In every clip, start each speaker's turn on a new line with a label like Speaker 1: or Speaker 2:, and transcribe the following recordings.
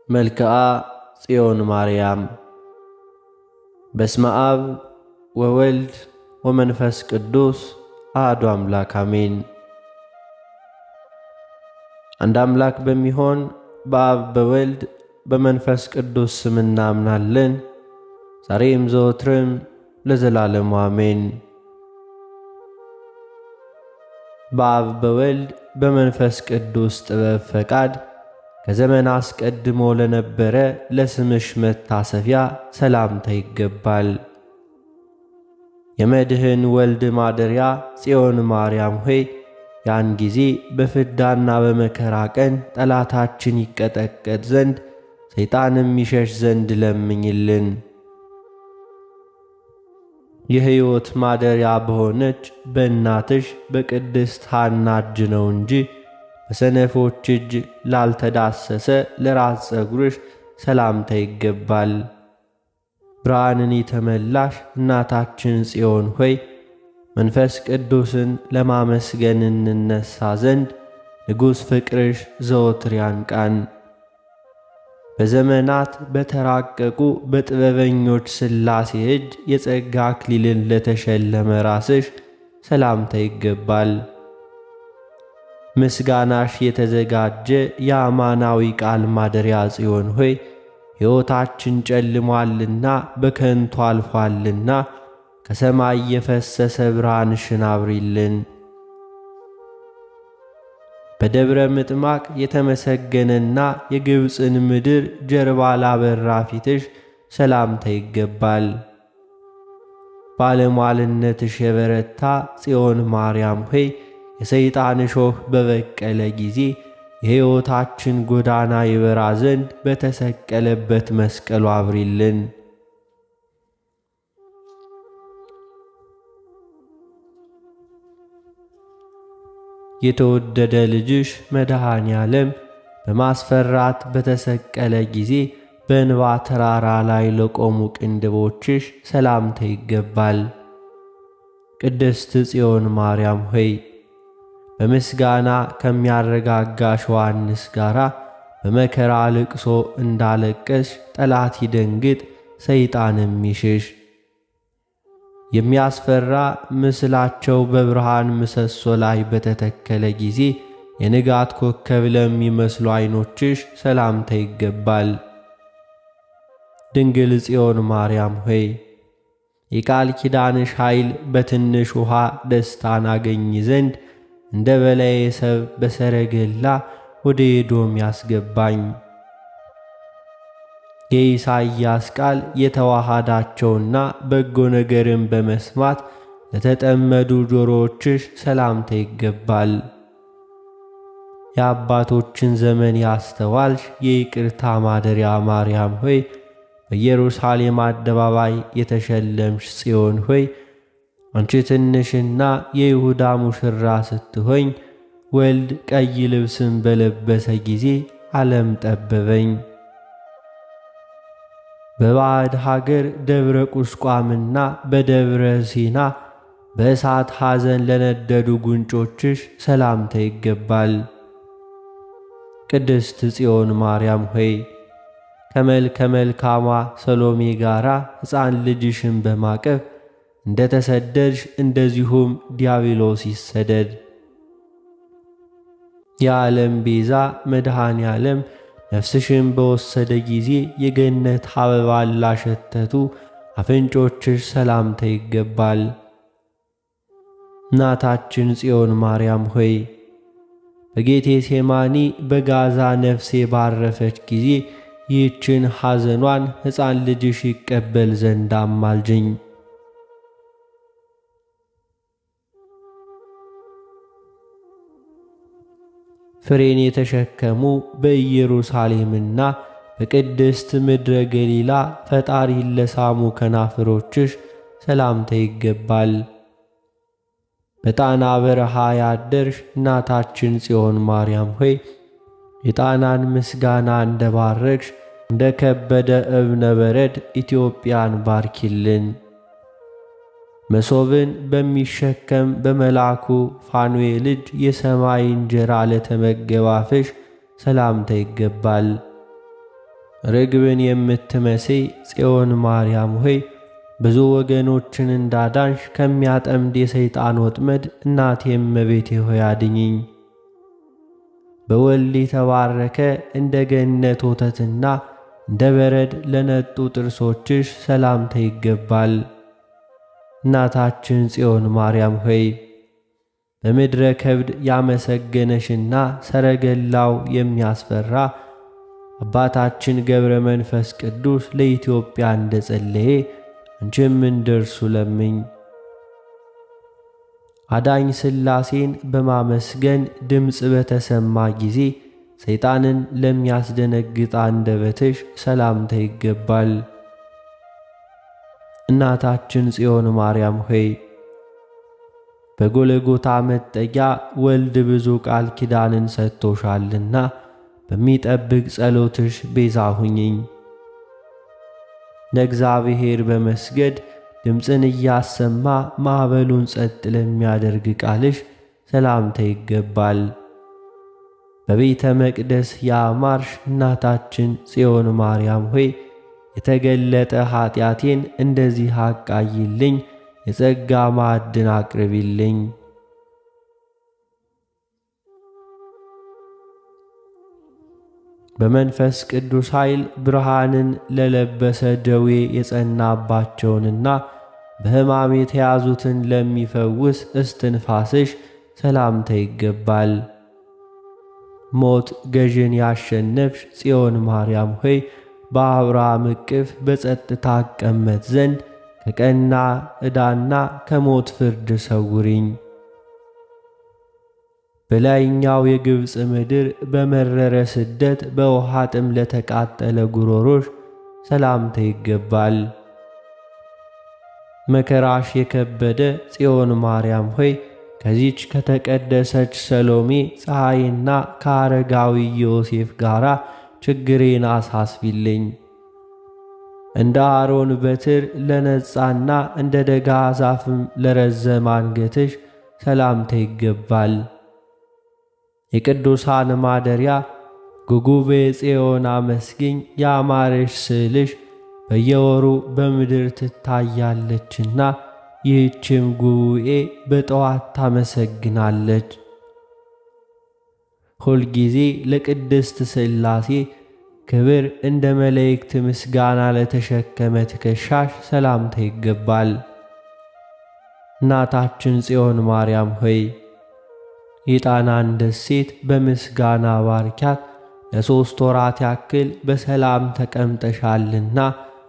Speaker 1: መልክዓ ጽዮን ማርያም። በስመ አብ ወወልድ ወመንፈስ ቅዱስ አሐዱ አምላክ አሜን። አንድ አምላክ በሚሆን በአብ በወልድ በመንፈስ ቅዱስ ስም እናምናለን። ዛሬም ዘወትርም ለዘላለሙ አሜን። በአብ በወልድ በመንፈስ ቅዱስ ጥበብ ፈቃድ ከዘመን አስቀድሞ ለነበረ ለስምሽ መታሰፊያ ሰላምታ ይገባል። የመድህን ወልድ ማደሪያ ጽዮን ማርያም ሆይ ያን ጊዜ በፍዳና በመከራ ቀን ጠላታችን ይቀጠቀጥ ዘንድ ሰይጣንም ይሸሽ ዘንድ ለምኝልን። የሕይወት ማደሪያ በሆነች በእናትሽ በቅድስት ሐና እጅ ነው እንጂ በሰነፎች እጅ ላልተዳሰሰ ለራስ ፀጉርሽ ሰላምታ ይገባል። ብርሃንን የተመላሽ እናታችን ጽዮን ሆይ መንፈስ ቅዱስን ለማመስገን እንነሳ ዘንድ ንጉሥ ፍቅርሽ ዘወትር ያንቃን። በዘመናት በተራቀቁ በጥበበኞች ሥላሴ እጅ የጸጋ አክሊልን ለተሸለመ ራስሽ ሰላምታ ይገባል። ምስጋናሽ የተዘጋጀ የአማናዊ ቃል ማደሪያ ጽዮን ሆይ ሕይወታችን ጨልሟልና በከንቱ አልፏልና ከሰማይ የፈሰሰ ብርሃንሽን አብሪልን። በደብረ ምጥማቅ የተመሰገነና የግብፅን ምድር ጀርባ ላበራ ፊትሽ ሰላምታ ይገባል። ባለሟልነትሽ የበረታ ጽዮን ማርያም ሆይ የሰይጣን እሾህ በበቀለ ጊዜ የሕይወታችን ጎዳና ይበራ ዘንድ በተሰቀለበት መስቀሉ አብሪልን። የተወደደ ልጅሽ መድኃኔ ዓለም በማስፈራት በተሰቀለ ጊዜ በእንባ ተራራ ላይ ለቆሙ ቅንድቦችሽ ሰላምታ ይገባል። ቅድስት ጽዮን ማርያም ሆይ በምስጋና ከሚያረጋጋሽ ዮሐንስ ጋር በመከራ ልቅሶ እንዳለቀሽ ጠላት ይደንግጥ ሰይጣንም ይሽሽ። የሚያስፈራ ምስላቸው በብርሃን ምሰሶ ላይ በተተከለ ጊዜ የንጋት ኮከብ ለሚመስሉ ዓይኖችሽ ሰላምታ ይገባል። ድንግል ጽዮን ማርያም ሆይ የቃል ኪዳንሽ ኃይል በትንሽ ውሃ ደስታን አገኝ ዘንድ እንደ በላዬ ሰብ በሰረገላ ወደ ኤዶም ያስገባኝ። የኢሳይያስ ቃል የተዋሃዳቸውና በጎ ነገርን በመስማት ለተጠመዱ ጆሮዎችሽ ሰላምታ ይገባል። የአባቶችን ዘመን ያስተዋልሽ የይቅርታ ማደሪያ ማርያም ሆይ በኢየሩሳሌም አደባባይ የተሸለምሽ ጽዮን ሆይ አንቺ ትንሽና የይሁዳ ሙሽራ ስትሆኝ ወልድ ቀይ ልብስን በለበሰ ጊዜ ዓለም ጠበበኝ። በባዕድ ሀገር ደብረ ቁስቋምና በደብረ ሲና በእሳት ሐዘን ለነደዱ ጉንጮችሽ ሰላምታ ይገባል። ቅድስት ጽዮን ማርያም ሆይ ከመልከ መልካሟ ሰሎሜ ጋራ ሕፃን ልጅሽን በማቀፍ እንደ ተሰደድሽ እንደዚሁም ዲያብሎስ ይሰደድ። የዓለም ቤዛ መድኃኔ ዓለም ነፍስሽን በወሰደ ጊዜ የገነት አበባ ላሸተቱ አፍንጮችሽ ሰላምታ ይገባል። እናታችን ጽዮን ማርያም ሆይ በጌቴ ሴማኒ በጋዛ ነፍሴ ባረፈች ጊዜ ይህችን ሐዘኗን ሕፃን ልጅሽ ይቀበል ዘንድ አማልጅኝ። ፍሬን የተሸከሙ በኢየሩሳሌምና በቅድስት ምድረ ገሊላ ፈጣሪን ለሳሙ ከናፍሮችሽ ሰላምታ ይገባል። በጣና በረሃ ያደርሽ እናታችን ጽዮን ማርያም ሆይ የጣናን ምስጋና እንደባረክሽ እንደ ከበደ እብነ በረድ ኢትዮጵያን ባርኪልን። መሶብን በሚሸከም በመላኩ ፋኑኤል እጅ የሰማይ እንጀራ ለተመገባፍሽ ሰላምታ ይገባል። ርግብን የምትመስይ ጽዮን ማርያም ሆይ ብዙ ወገኖችን እንዳዳንሽ ከሚያጠምድ የሰይጣን ወጥመድ እናቴ እመቤቴ ሆይ አድኝኝ። በወልድ የተባረከ እንደ ገነት ወተትና እንደ በረድ ለነጡ ጥርሶችሽ ሰላምታ ይገባል። እናታችን ጽዮን ማርያም ሆይ በምድረ ከብድ ያመሰገነሽና ሰረገላው የሚያስፈራ አባታችን ገብረ መንፈስ ቅዱስ ለኢትዮጵያ እንደጸለየ አንቺም እንደርሱ ለምኝ። አዳኝ ሥላሴን በማመስገን ድምጽ በተሰማ ጊዜ ሰይጣንን ለሚያስደነግጥ አንደበትሽ ሰላምታ ይገባል። እናታችን ጽዮን ማርያም ሆይ በጎልጎታ መጠጊያ ወልድ ብዙ ቃል ኪዳንን ሰጥቶሻልና በሚጠብቅ ጸሎትሽ ቤዛ ሁኚኝ። ለእግዚአብሔር በመስገድ ድምፅን እያሰማ ማዕበሉን ጸጥ ለሚያደርግ ቃልሽ ሰላምታ ይገባል። በቤተ መቅደስ ያማርሽ እናታችን ጽዮን ማርያም ሆይ የተገለጠ ኃጢአቴን እንደዚህ አቃይልኝ፣ የጸጋ ማዕድን አቅርቢልኝ። በመንፈስ ቅዱስ ኃይል ብርሃንን ለለበሰ ደዌ የጸናባቸውንና በሕማም የተያዙትን ለሚፈውስ እስትንፋስሽ ሰላምታ ይገባል። ሞት ገዥን ያሸነፍሽ ጽዮን ማርያም ሆይ በአብርሃም እቅፍ በጸጥታ አቀመጥ ዘንድ ከቀና ዕዳና ከሞት ፍርድ ሰውሪኝ። በላይኛው የግብፅ ምድር በመረረ ስደት በውሃ ጥም ለተቃጠለ ጉሮሮሽ ሰላምታ ይገባል። መከራሽ የከበደ ጽዮን ማርያም ሆይ ከዚች ከተቀደሰች ሰሎሜ ፀሐይና ከአረጋዊ ዮሴፍ ጋር ችግሬን አሳስቢልኝ። እንደ አሮን በትር ለነጻና እንደ ደጋ ዛፍም ለረዘመ አንገትሽ ሰላምታ ይገባል። የቅዱሳን ማደሪያ ጉጉቤ ጽዮን አመስግኝ ያማረሽ ስዕልሽ በየወሩ በምድር ትታያለችና ይህችም ጉቡኤ በጠዋት ታመሰግናለች። ሁልጊዜ ለቅድስት ሥላሴ ክብር እንደ መላእክት ምስጋና ለተሸከመ ትከሻሽ ሰላምታ ይገባል። እናታችን ጽዮን ማርያም ሆይ የጣናን ደሴት በምስጋና ባርኪያት፣ ለ3 ወራት ያክል በሰላም ተቀምጠሻልና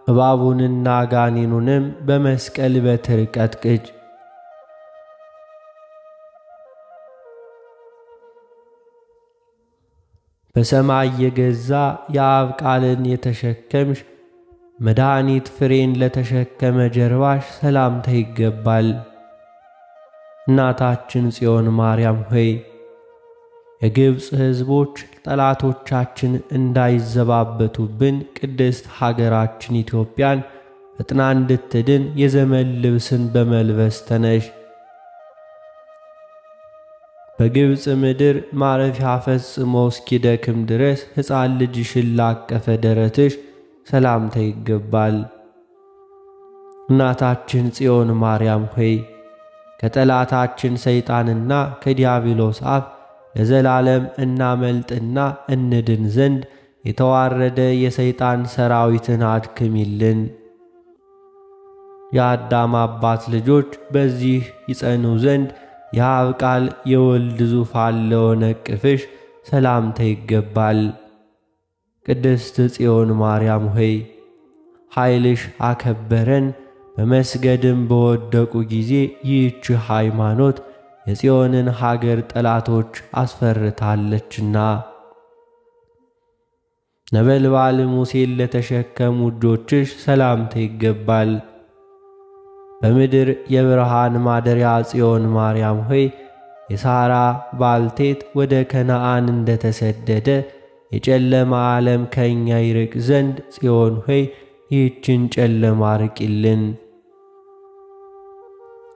Speaker 1: እባቡንና ጋኔኑንም በመስቀል በትር ቀጥቅጭ። በሰማይ የገዛ የአብ ቃልን የተሸከምሽ መድኃኒት ፍሬን ለተሸከመ ጀርባሽ ሰላምታ ይገባል። እናታችን ጽዮን ማርያም ሆይ የግብፅ ሕዝቦች ጠላቶቻችን እንዳይዘባበቱብን ቅድስት ሀገራችን ኢትዮጵያን ፈጥና እንድትድን የዘመን ልብስን በመልበስ ተነሽ። በግብፅ ምድር ማረፊያ ፈጽሞ እስኪደክም ድረስ ሕፃን ልጅሽን ላቀፈ ደረትሽ ሰላምታ ይገባል። እናታችን ጽዮን ማርያም ሆይ ከጠላታችን ሰይጣንና ከዲያብሎስ አፍ ለዘላለም እናመልጥና እንድን ዘንድ የተዋረደ የሰይጣን ሰራዊትን አድክሚልን። የአዳም አባት ልጆች በዚህ ይጸኑ ዘንድ የአብ ቃል የወልድ ዙፋን ለሆነ ቅፍሽ ሰላምታ ይገባል። ቅድስት ጽዮን ማርያም ሆይ ኃይልሽ አከበረን፣ በመስገድም በወደቁ ጊዜ ይህች ሃይማኖት የጽዮንን ሀገር ጠላቶች አስፈርታለችና። ነበልባል ሙሴን ለተሸከሙ እጆችሽ ሰላምታ ይገባል። በምድር የብርሃን ማደሪያ ጽዮን ማርያም ሆይ የሳራ ባልቴት ወደ ከነዓን እንደተሰደደ የጨለማ ዓለም ከኛ ይርቅ ዘንድ ጽዮን ሆይ ይህችን ጨለማ ርቂልን።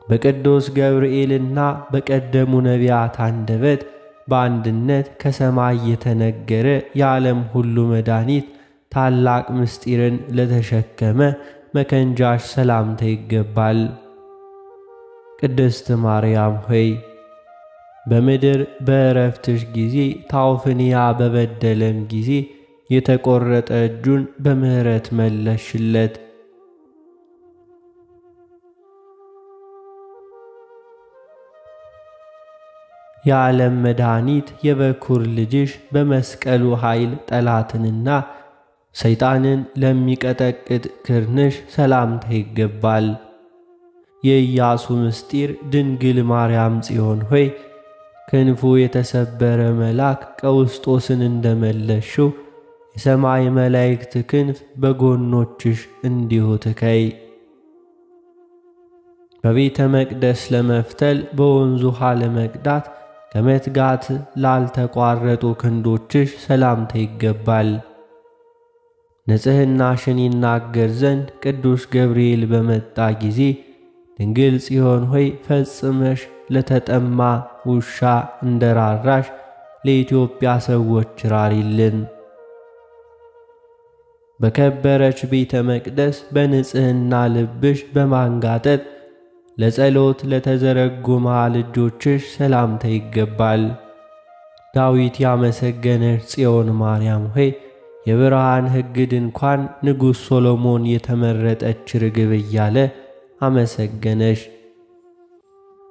Speaker 1: በቅዱስ ገብርኤልና በቀደሙ ነቢያት አንደበት በአንድነት ከሰማይ የተነገረ የዓለም ሁሉ መድኃኒት ታላቅ ምስጢርን ለተሸከመ መከንጃሽ ሰላምታ ይገባል። ቅድስት ማርያም ሆይ በምድር በእረፍትሽ ጊዜ ታውፍንያ በበደለም ጊዜ የተቆረጠ እጁን በምሕረት መለስሽለት። የዓለም መድኃኒት የበኩር ልጅሽ በመስቀሉ ኃይል ጠላትንና ሰይጣንን ለሚቀጠቅጥ ክርንሽ ሰላምታ ይገባል። የኢያሱ ምስጢር ድንግል ማርያም ጽዮን ሆይ ክንፉ የተሰበረ መልአክ ቀውስጦስን እንደመለሽው የሰማይ መላእክት ክንፍ በጎኖችሽ እንዲሁ ትከይ። በቤተ መቅደስ ለመፍተል በወንዙ ውሃ ለመቅዳት ከመትጋት ላልተቋረጡ ክንዶችሽ ሰላምታ ይገባል። ንጽሕናሽን ይናገር ዘንድ ቅዱስ ገብርኤል በመጣ ጊዜ ድንግል ጽዮን ሆይ ፈጽመሽ ለተጠማ ውሻ እንደራራሽ ለኢትዮጵያ ሰዎች ራሪልን። በከበረች ቤተ መቅደስ በንጽሕና ልብሽ በማንጋጠጥ ለጸሎት ለተዘረጉ መሃል እጆችሽ ሰላምታ ይገባል። ዳዊት ያመሰገነሽ ጽዮን ማርያም ሆይ የብርሃን ሕግ ድንኳን ንጉሥ ሶሎሞን የተመረጠች ርግብ እያለ አመሰገነሽ።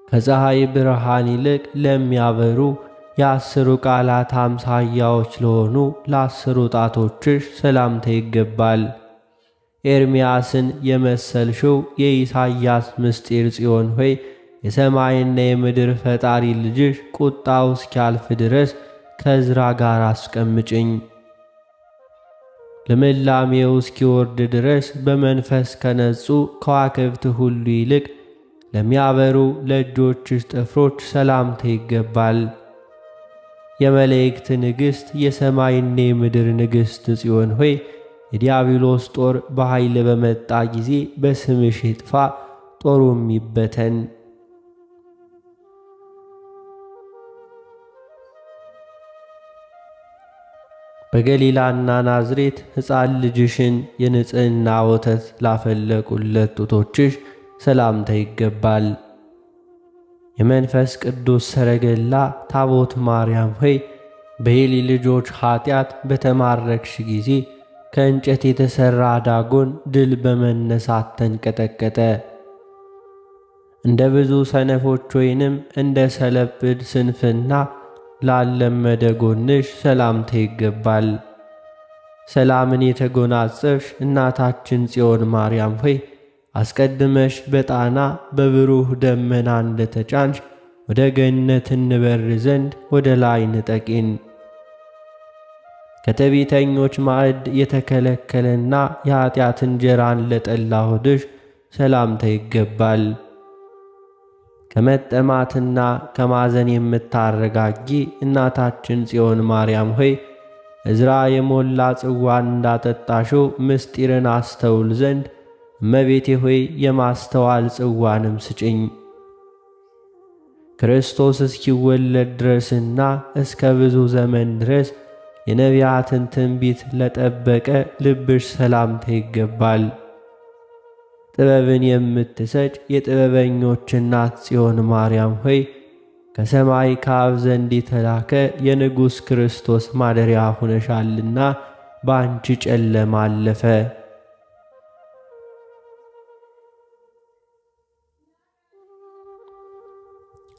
Speaker 1: ከፀሐይ ብርሃን ይልቅ ለሚያበሩ የአስሩ ቃላት አምሳያዎች ለሆኑ ለአስሩ ጣቶችሽ ሰላምታ ይገባል። ኤርምያስን የመሰልሽው የኢሳይያስ ምስጢር ጽዮን ሆይ የሰማይና የምድር ፈጣሪ ልጅሽ ቁጣው እስኪያልፍ ድረስ ከዕዝራ ጋር አስቀምጭኝ። ልምላሜው እስኪወርድ ድረስ በመንፈስ ከነጹ ከዋክብት ሁሉ ይልቅ ለሚያበሩ ለእጆችሽ ጥፍሮች ሰላምታ ይገባል። የመላእክት ንግሥት የሰማይና የምድር ንግሥት ጽዮን ሆይ የዲያብሎስ ጦር በኃይል በመጣ ጊዜ በስምሽ ይጥፋ፣ ጦሩም ይበተን። በገሊላና ናዝሬት ሕፃን ልጅሽን የንጽሕና ወተት ላፈለቁለት ጡቶችሽ ሰላምታ ይገባል። የመንፈስ ቅዱስ ሰረገላ ታቦት ማርያም ሆይ በኤሊ ልጆች ኀጢአት በተማረክሽ ጊዜ ከእንጨት የተሠራ ዳጎን ድል በመነሳት ተንቀጠቀጠ። እንደ ብዙ ሰነፎች ወይንም እንደ ሰለጵድ ስንፍና ላለመደ ጎንሽ ሰላምታ ይገባል። ሰላምን የተጎናጸፍሽ እናታችን ጽዮን ማርያም ሆይ አስቀድመሽ በጣና በብሩህ ደመና እንደተጫንሽ ወደ ገነት እንበር ዘንድ ወደ ላይ ንጠቂን። ከተቤተኞች ማዕድ የተከለከለና የኀጢአት እንጀራን ለጠላ ሆድሽ ሰላምታ ይገባል። ከመጠማትና ከማዘን የምታረጋጊ እናታችን ጽዮን ማርያም ሆይ ዕዝራ የሞላ ጽዋን እንዳጠጣሽው ምስጢርን አስተውል ዘንድ እመቤቴ ሆይ የማስተዋል ጽዋንም ስጭኝ። ክርስቶስ እስኪወለድ ድረስና እስከ ብዙ ዘመን ድረስ የነቢያትን ትንቢት ለጠበቀ ልብሽ ሰላምታ ይገባል። ጥበብን የምትሰጭ የጥበበኞች እናት ጽዮን ማርያም ሆይ ከሰማይ ከአብ ዘንድ የተላከ የንጉሥ ክርስቶስ ማደሪያ ሆነሻልና በአንቺ ጨለማ አለፈ።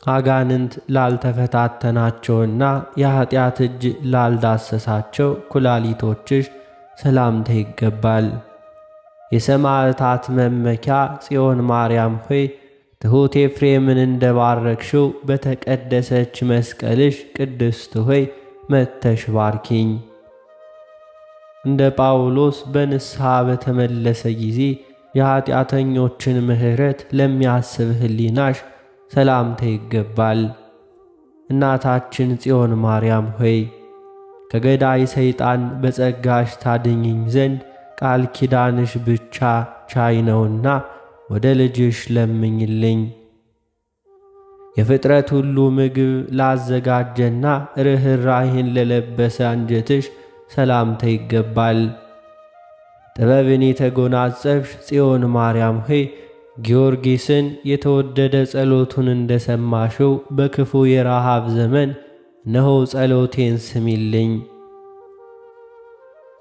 Speaker 1: አጋንንት ላልተፈታተናቸውና የኀጢአት እጅ ላልዳሰሳቸው ኩላሊቶችሽ ሰላምታ ይገባል። የሰማዕታት መመኪያ ጽዮን ማርያም ሆይ ትሑት ኤፍሬምን እንደባረክሽው በተቀደሰች መስቀልሽ ቅድስት ሆይ መጥተሽ ባርኪኝ። እንደ ጳውሎስ በንስሐ በተመለሰ ጊዜ የኀጢአተኞችን ምሕረት ለሚያስብ ሕሊናሽ ሰላምታ ይገባል። እናታችን ጽዮን ማርያም ሆይ ከገዳይ ሰይጣን በጸጋሽ ታድኝኝ ዘንድ ቃል ኪዳንሽ ብቻ ቻይ ነውና ወደ ልጅሽ ለምኝልኝ። የፍጥረት ሁሉ ምግብ ላዘጋጀና ርኅራኄን ለለበሰ አንጀትሽ ሰላምታ ይገባል። ጥበብን የተጎናጸፍሽ ጽዮን ማርያም ሆይ ጊዮርጊስን የተወደደ ጸሎቱን እንደሰማሽው በክፉ የረሃብ ዘመን እነሆ ጸሎቴን ስሚልኝ።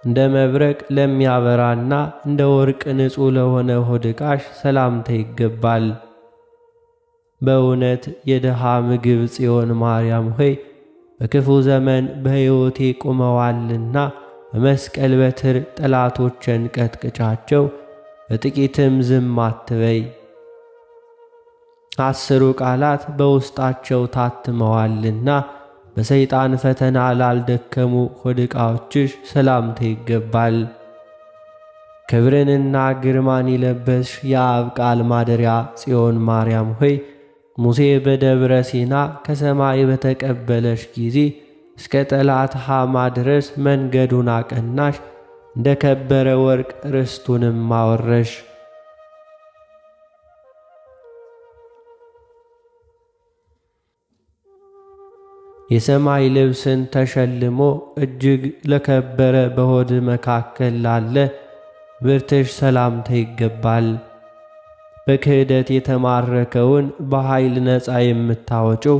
Speaker 1: እንደ መብረቅ ለሚያበራና እንደ ወርቅ ንጹሕ ለሆነ ሆድ ዕቃሽ ሰላምታ ይገባል። በእውነት የድሃ ምግብ ጽዮን ማርያም ሆይ በክፉ ዘመን በሕይወቴ ቆመዋልና በመስቀል በትር ጠላቶችን ቀጥቅጫቸው፣ በጥቂትም ዝም አትበይ። 10 ቃላት በውስጣቸው ታትመዋልና በሰይጣን ፈተና ላልደከሙ ሆድ ዕቃዎችሽ ሰላምታ ይገባል። ክብርንና ግርማን የለበስሽ የአብ ቃል ማደሪያ ጽዮን ማርያም ሆይ ሙሴ በደብረ ሲና ከሰማይ በተቀበለሽ ጊዜ እስከ ጠላት ሃማ ድረስ መንገዱን አቀናሽ፣ እንደ ከበረ ወርቅ ርስቱንም አወረሽ። የሰማይ ልብስን ተሸልሞ እጅግ ለከበረ በሆድ መካከል ላለ ብርትሽ ሰላምታ ይገባል። በክህደት የተማረከውን በኃይል ነፃ የምታወጪው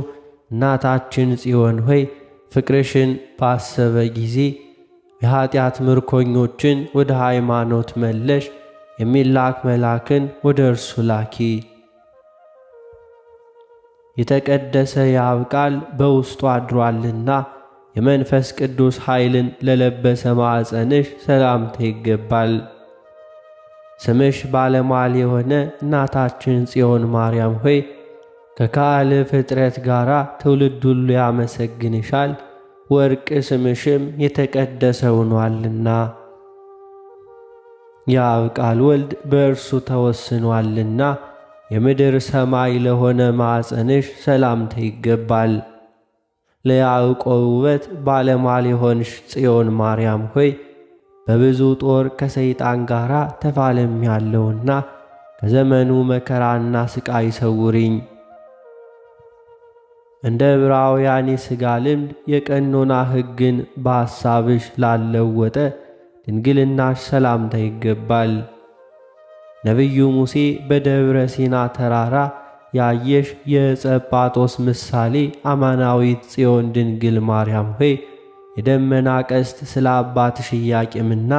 Speaker 1: እናታችን ጽዮን ሆይ ፍቅርሽን ባሰበ ጊዜ የኀጢአት ምርኮኞችን ወደ ሃይማኖት መለሽ፣ የሚላክ መልአክን ወደ እርሱ ላኪ። የተቀደሰ የአብ ቃል በውስጡ አድሯልና የመንፈስ ቅዱስ ኃይልን ለለበሰ ማዕፀንሽ ሰላምታ ይገባል። ስምሽ ባለሟል የሆነ እናታችን ጽዮን ማርያም ሆይ ከካል ፍጥረት ጋር ትውልድ ሁሉ ያመሰግንሻል፣ ወርቅ ስምሽም የተቀደሰ ሆኗልና። የአብ ቃል ወልድ በእርሱ ተወስኗልና የምድር ሰማይ ለሆነ ማዕፀንሽ ሰላምታ ይገባል። ለያዕቆብ ውበት ባለሟል የሆንሽ ጽዮን ማርያም ሆይ በብዙ ጦር ከሰይጣን ጋር ተፋለም ያለውና ከዘመኑ መከራና ስቃይ ሰውሪኝ። እንደ ዕብራውያን የሥጋ ልምድ የቀኖና ሕግን በሐሳብሽ ላለወጠ ድንግልናሽ ሰላምታ ይገባል። ነቢዩ ሙሴ በደብረ ሲና ተራራ ያየሽ የዕፀ ጳጦስ ምሳሌ አማናዊት ጽዮን ድንግል ማርያም ሆይ የደመና ቀስት ስለ አባትሽ ኢያቄምና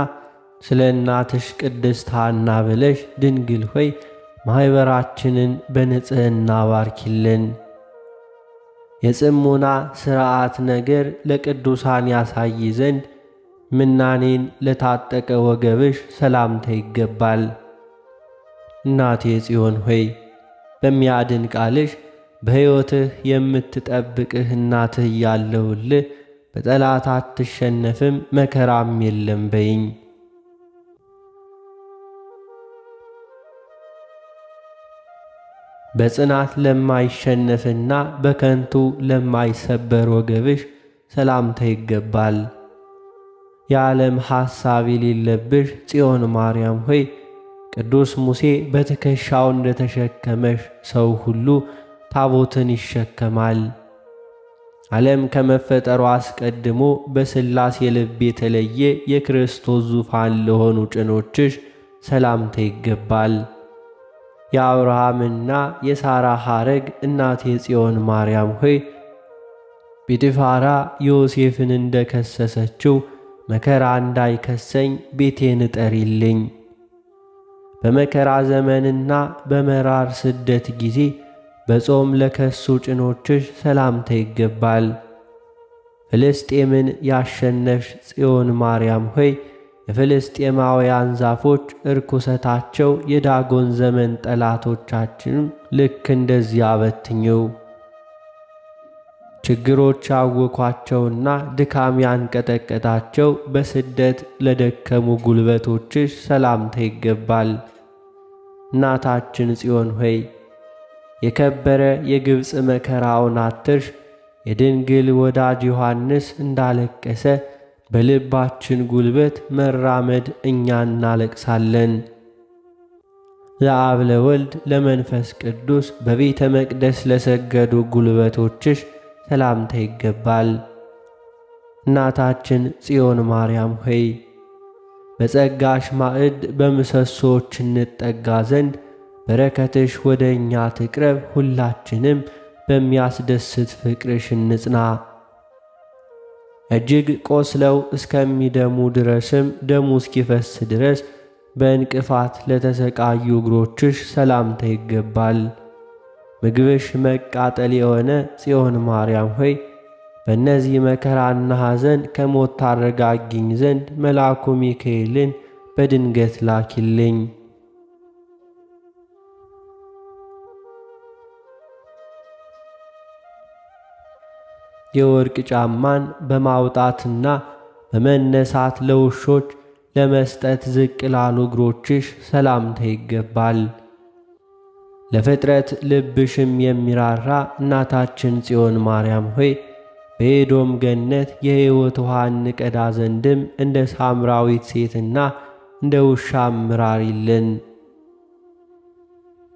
Speaker 1: ስለ እናትሽ ቅድስት ሐና ብለሽ ድንግል ሆይ ማኅበራችንን በንጽሕና ባርኪልን። የጽሙና ሥርዓት ነገር ለቅዱሳን ያሳይ ዘንድ ምናኔን ለታጠቀ ወገብሽ ሰላምታ ይገባል። እናቴ ጽዮን ሆይ በሚያድን ቃልሽ በሕይወትህ የምትጠብቅህ እናትህ እያለሁልህ በጠላት አትሸነፍም፣ መከራም የለም በይኝ። በጽናት ለማይሸነፍና በከንቱ ለማይሰበር ወገብሽ ሰላምታ ይገባል። የዓለም ሐሳብ የሌለብሽ ጽዮን ማርያም ሆይ ቅዱስ ሙሴ በትከሻው እንደተሸከመሽ ሰው ሁሉ ታቦትን ይሸከማል። ዓለም ከመፈጠሩ አስቀድሞ በሥላሴ ልብ የተለየ የክርስቶስ ዙፋን ለሆኑ ጭኖችሽ ሰላምታ ይገባል። የአብርሃምና የሳራ ሐረግ እናቴ ጽዮን ማርያም ሆይ ጲጥፋራ ዮሴፍን እንደከሰሰችው መከራ እንዳይከሰኝ ቤቴን እጠሪልኝ። በመከራ ዘመንና በመራር ስደት ጊዜ በጾም ለከሱ ጭኖችሽ ሰላምታ ይገባል። ፍልስጤምን ያሸነፍሽ ጽዮን ማርያም ሆይ የፍልስጤማውያን ዛፎች እርኩሰታቸው የዳጎን ዘመን ጠላቶቻችንም ልክ እንደዚያ በትኝው። ችግሮች አወኳቸውና ድካም ያንቀጠቀጣቸው በስደት ለደከሙ ጉልበቶችሽ ሰላምታ ይገባል። እናታችን ጽዮን ሆይ የከበረ የግብፅ መከራውን አትርሽ። የድንግል ወዳጅ ዮሐንስ እንዳለቀሰ በልባችን ጉልበት መራመድ እኛ እናለቅሳለን። ለአብ ለወልድ ለመንፈስ ቅዱስ በቤተ መቅደስ ለሰገዱ ጉልበቶችሽ ሰላምታ ይገባል። እናታችን ጽዮን ማርያም ሆይ በጸጋሽ ማዕድ በምሰሶች እንጠጋ ዘንድ በረከትሽ ወደ እኛ ትቅረብ። ሁላችንም በሚያስደስት ፍቅርሽ እንጽና። እጅግ ቆስለው እስከሚደሙ ድረስም ደሙ እስኪፈስ ድረስ በእንቅፋት ለተሰቃዩ እግሮችሽ ሰላምታ ይገባል። ምግብሽ መቃጠል የሆነ ጽዮን ማርያም ሆይ በእነዚህ መከራና ሐዘን ከሞት ታረጋጊኝ ዘንድ መልአኩ ሚካኤልን በድንገት ላኪልኝ። የወርቅ ጫማን በማውጣትና በመነሳት ለውሾች ለመስጠት ዝቅ ላሉ እግሮችሽ ሰላምታ ይገባል። ለፍጥረት ልብሽም የሚራራ እናታችን ጽዮን ማርያም ሆይ በኤዶም ገነት የሕይወት ውሃ እንቀዳ ዘንድም እንደ ሳምራዊት ሴትና እንደ ውሻ ምራሪልን።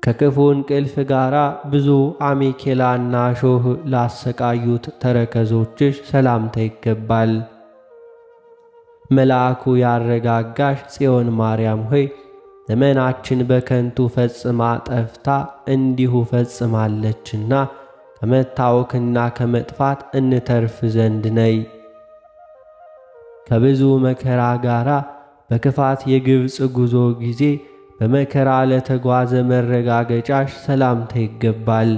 Speaker 1: ከክፉ እንቅልፍ ጋራ ብዙ አሜኬላና ሾህ ላሰቃዩት ተረከዞችሽ ሰላምታ ይገባል። መልአኩ ያረጋጋሽ ጽዮን ማርያም ሆይ ዘመናችን በከንቱ ፈጽማ ጠፍታ እንዲሁ ፈጽማለችና ከመታወክና ከመጥፋት እንተርፍ ዘንድ ነይ። ከብዙ መከራ ጋራ በክፋት የግብፅ ጉዞ ጊዜ በመከራ ለተጓዘ መረጋገጫሽ ሰላምታ ይገባል።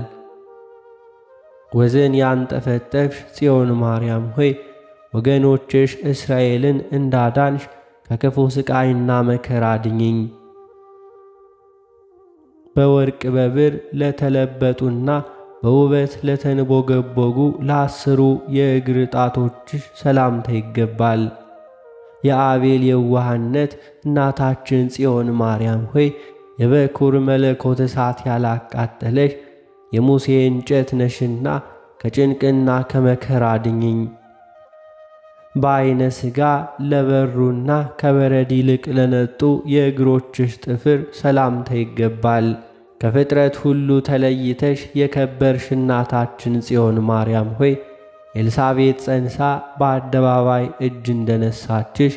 Speaker 1: ወዘን ያንጠፈጠፍሽ ጽዮን ማርያም ሆይ ወገኖችሽ እስራኤልን እንዳዳንሽ ከክፉ ስቃይና መከራ አድኝኝ። በወርቅ በብር ለተለበጡና በውበት ለተንቦገቦጉ ለ10 የእግር ጣቶችሽ ሰላምታ ይገባል። የአቤል የዋህነት እናታችን ጽዮን ማርያም ሆይ የበኩር መለኮት እሳት ያላቃጠለሽ የሙሴ እንጨት ነሽና ከጭንቅና ከመከራ አድኝኝ። በዓይነ ሥጋ ለበሩና ከበረድ ይልቅ ለነጡ የእግሮችሽ ጥፍር ሰላምታ ይገባል። ከፍጥረት ሁሉ ተለይተሽ የከበርሽ እናታችን ጽዮን ማርያም ሆይ ኤልሳቤጥ ጸንሳ በአደባባይ እጅ እንደነሳችሽ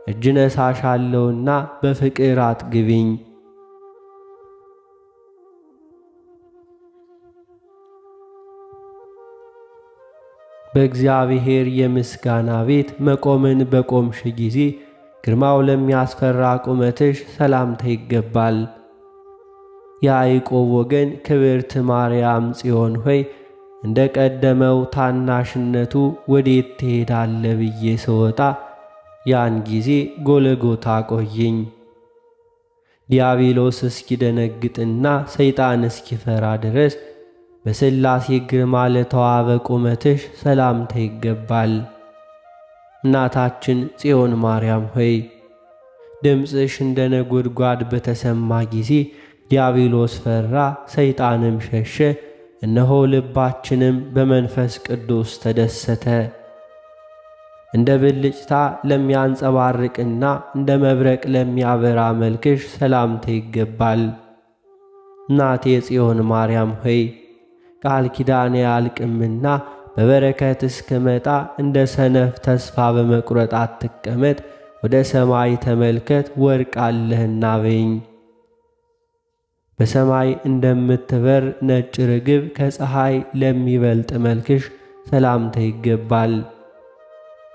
Speaker 1: እጅ ነሳሻለሁና በፍቅር አጥግቢኝ። በእግዚአብሔር የምስጋና ቤት መቆምን በቆምሽ ጊዜ ግርማው ለሚያስፈራ ቁመትሽ ሰላምታ ይገባል። የያዕቆብ ወገን ክብርት ማርያም ጽዮን ሆይ እንደ ቀደመው ታናሽነቱ ወዴት ትሄዳለ ብዬ ስወጣ ያን ጊዜ ጎልጎታ ቆየኝ። ዲያብሎስ እስኪደነግጥና ሰይጣን እስኪፈራ ድረስ በሥላሴ ግርማ ለተዋበ ቁመትሽ ሰላምታ ይገባል። እናታችን ጽዮን ማርያም ሆይ ድምፅሽ እንደ ነጎድጓድ በተሰማ ጊዜ ዲያብሎስ ፈራ፣ ሰይጣንም ሸሸ። እነሆ ልባችንም በመንፈስ ቅዱስ ተደሰተ። እንደ ብልጭታ ለሚያንጸባርቅና እንደ መብረቅ ለሚያበራ መልክሽ ሰላምታ ይገባል። እናቴ ጽዮን ማርያም ሆይ ቃል ኪዳኔ አያልቅምና በበረከት እስክመጣ እንደ ሰነፍ ተስፋ በመቁረጥ አትቀመጥ። ወደ ሰማይ ተመልከት ወርቅ አለህና በይኝ። በሰማይ እንደምትበር ነጭ ርግብ ከፀሐይ ለሚበልጥ መልክሽ ሰላምታ ይገባል።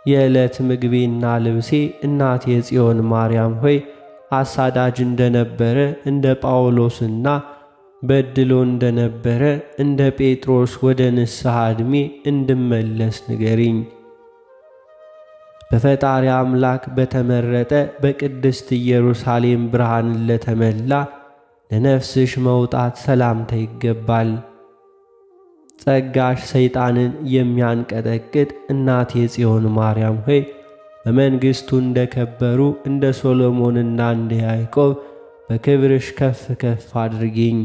Speaker 1: የዕለት ምግቤና ልብሴ እናቴ ጽዮን ማርያም ሆይ አሳዳጅ እንደነበረ እንደ ጳውሎስና በድሎ እንደነበረ እንደ ጴጥሮስ ወደ ንስሐ ዕድሜ እንድመለስ ንገሪኝ። በፈጣሪ አምላክ በተመረጠ በቅድስት ኢየሩሳሌም ብርሃን ለተመላ ለነፍስሽ መውጣት ሰላምታ ይገባል። ጸጋሽ ሰይጣንን የሚያንቀጠቅጥ እናቴ ጽዮን ማርያም ሆይ በመንግሥቱ እንደከበሩ እንደ ሶሎሞንና እንደ ያዕቆብ በክብርሽ ከፍ ከፍ አድርጊኝ።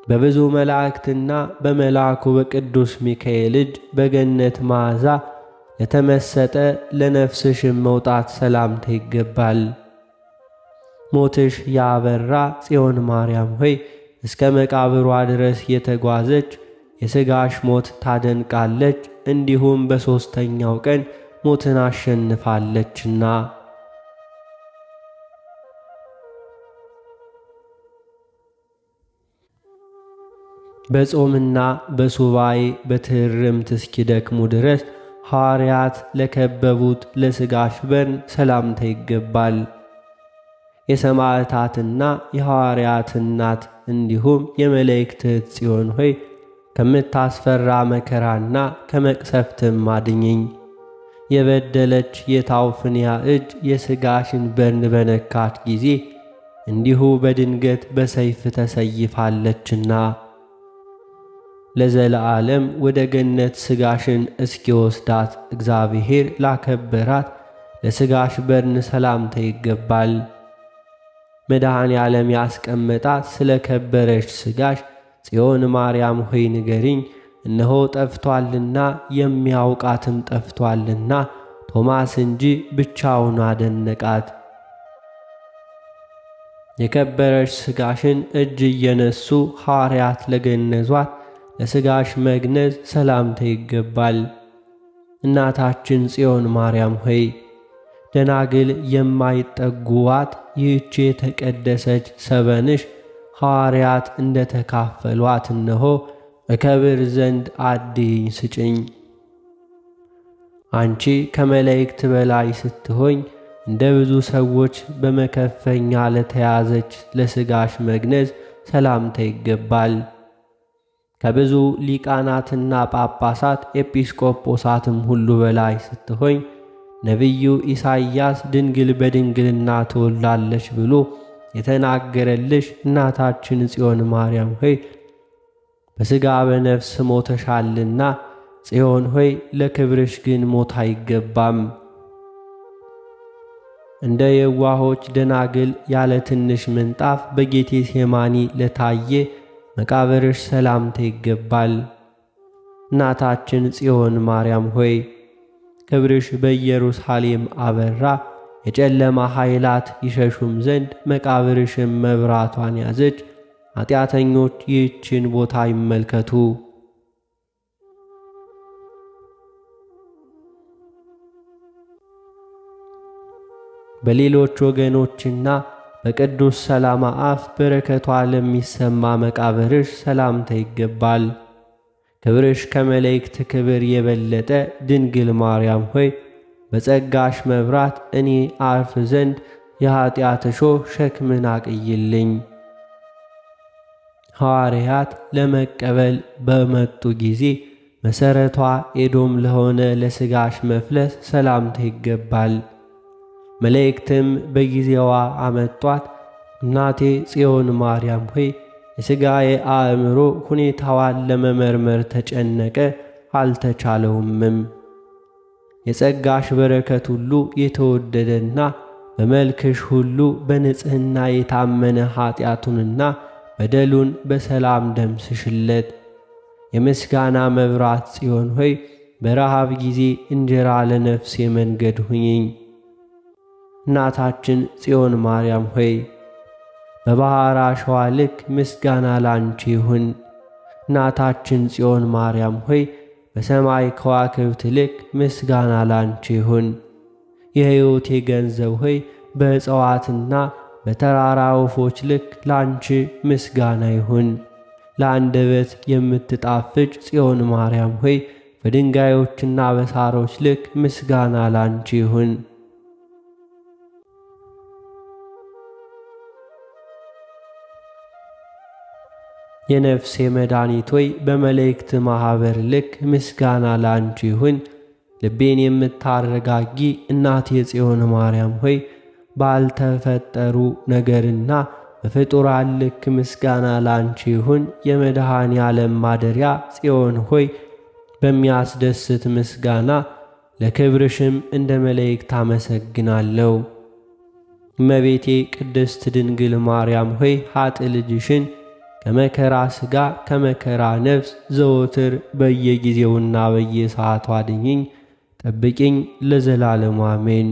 Speaker 1: በብዙ መላእክትና በመልአኩ በቅዱስ ሚካኤል እጅ በገነት መዓዛ ለተመሰጠ ለነፍስሽም መውጣት ሰላምታ ይገባል። ሞትሽ ያበራ ጽዮን ማርያም ሆይ እስከ መቃብሯ ድረስ የተጓዘች የሥጋሽ ሞት ታደንቃለች፣ እንዲሁም በሦስተኛው ቀን ሞትን አሸንፋለችና። በጾምና በሱባኤ በትሕርምት እስኪደክሙ ድረስ ሐዋርያት ለከበቡት ለሥጋሽ በርን ሰላምታ ይገባል። የሰማዕታትና የሐዋርያት እናት እንዲሁም የመላእክት እህት ጽዮን ሆይ ከምታስፈራ መከራና ከመቅሰፍትም አድኝኝ። የበደለች የታውፍንያ እጅ የሥጋሽን በርን በነካች ጊዜ እንዲሁ በድንገት በሰይፍ ተሰይፋለችና ለዘለዓለም ወደ ገነት ሥጋሽን እስኪወስዳት እግዚአብሔር ላከበራት ለሥጋሽ በርን ሰላምታ ይገባል። መድኃኔ ዓለም ያስቀመጣት ስለ ከበረች ሥጋሽ ጽዮን ማርያም ሆይ ንገሪኝ፣ እነሆ ጠፍቶአልና የሚያውቃትም ጠፍቶአልና ቶማስ እንጂ ብቻውን አደነቃት። የከበረች ሥጋሽን እጅ እየነሱ ሐዋርያት ለገነዟት ለሥጋሽ መግነዝ ሰላምታ ይገባል። እናታችን ጽዮን ማርያም ሆይ ደናግል የማይጠጉዋት ይህች የተቀደሰች ሰበንሽ ሐዋርያት እንደ ተካፈሏት እነሆ እከብር ዘንድ አድይኝ ስጭኝ። አንቺ ከመላእክት በላይ ስትሆኝ እንደ ብዙ ሰዎች በመከፈኛ ለተያዘች ለሥጋሽ መግነዝ ሰላምታ ይገባል። ከብዙ ሊቃናትና ጳጳሳት ኤጲስቆጶሳትም ሁሉ በላይ ስትሆኝ ነቢዩ ኢሳይያስ ድንግል በድንግልና ትወላለች ብሎ የተናገረልሽ እናታችን ጽዮን ማርያም ሆይ በሥጋ በነፍስ ሞተሻልና ጽዮን ሆይ ለክብርሽ ግን ሞት አይገባም። እንደ የዋሆች ደናግል ያለ ትንሽ ምንጣፍ በጌቴሴማኒ ለታየ መቃብርሽ ሰላምታ ይገባል። እናታችን ጽዮን ማርያም ሆይ ክብርሽ በኢየሩሳሌም አበራ፣ የጨለማ ኃይላት ይሸሹም ዘንድ መቃብርሽም መብራቷን ያዘች። ኃጢአተኞች ይህችን ቦታ ይመልከቱ። በሌሎች ወገኖችና በቅዱስ ሰላማ አፍ በረከቷ ለሚሰማ መቃብርሽ ሰላምታ ይገባል። ክብርሽ ከመላእክት ክብር የበለጠ ድንግል ማርያም ሆይ በጸጋሽ መብራት እኔ አርፍ ዘንድ የኀጢአት እሾህ ሸክምን አቅይልኝ። ሐዋርያት ለመቀበል በመጡ ጊዜ መሠረቷ ኤዶም ለሆነ ለሥጋሽ መፍለስ ሰላምታ ይገባል። መላእክትም በጊዜዋ አመጧት። እናቴ ጽዮን ማርያም ሆይ የሥጋዬ አእምሮ ሁኔታዋን ለመመርመር ተጨነቀ፣ አልተቻለውምም። የጸጋሽ በረከት ሁሉ የተወደደና በመልክሽ ሁሉ በንጽሕና የታመነ ኀጢአቱንና በደሉን በሰላም ደምስሽለት። የምስጋና መብራት ጽዮን ሆይ በረሃብ ጊዜ እንጀራ ለነፍሴ መንገድ ሁኚኝ። እናታችን ጽዮን ማርያም ሆይ በባሕር አሸዋ ልክ ምስጋና ላንቺ ይሁን። እናታችን ጽዮን ማርያም ሆይ በሰማይ ከዋክብት ልክ ምስጋና ላንቺ ይሁን። የሕይወቴ ገንዘብ ሆይ በእጽዋትና በተራራ ወፎች ልክ ላንቺ ምስጋና ይሁን። ለአንደበት የምትጣፍጭ ጽዮን ማርያም ሆይ በድንጋዮችና በሳሮች ልክ ምስጋና ላንቺ ይሁን። የነፍሴ መድኃኒት ሆይ በመላእክት ማኅበር ልክ ምስጋና ላንቺ ይሁን። ልቤን የምታረጋጊ እናቴ ጽዮን ማርያም ሆይ ባልተፈጠሩ ነገርና በፍጡራን ልክ ምስጋና ላንቺ ይሁን። የመድኃኔ ዓለም ማደሪያ ጽዮን ሆይ በሚያስደስት ምስጋና ለክብርሽም እንደ መላእክት አመሰግናለሁ። እመቤቴ ቅድስት ድንግል ማርያም ሆይ ኃጥእ ልጅሽን ከመከራ ሥጋ ከመከራ ነፍስ ዘወትር በየጊዜውና በየሰዓቱ አድኝኝ፣ ጠብቂኝ ለዘላለሙ አሜን።